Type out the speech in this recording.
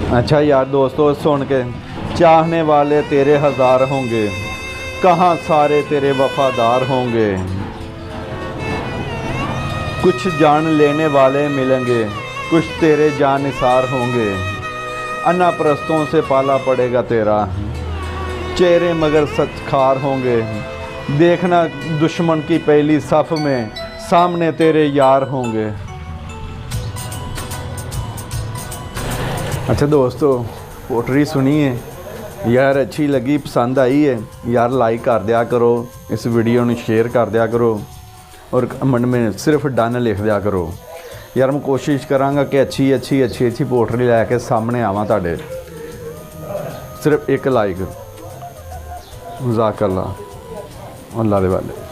अच्छा यार दोस्तों, सुन के चाहने वाले तेरे हज़ार होंगे, कहाँ सारे तेरे वफ़ादार होंगे। कुछ जान लेने वाले मिलेंगे, कुछ तेरे जानिसार होंगे। अन्ना परस्तों से पाला पड़ेगा तेरा, चेहरे मगर सचखार होंगे। देखना दुश्मन की पहली सफ़ में, सामने तेरे यार होंगे। अच्छा दोस्तों, पोट्री सुनी है यार, अच्छी लगी, पसंद आई है यार, लाइक कर दिया करो, इस वीडियो में शेयर कर दिया करो और कमेंट में सिर्फ डन लिख दिया करो यार। मैं कोशिश करांगा कि अच्छी पोट्री लैके सामने आवां तुहाडे। सिर्फ एक लाइक, जज़ाकल्लाह, अल्लाह दे वाले।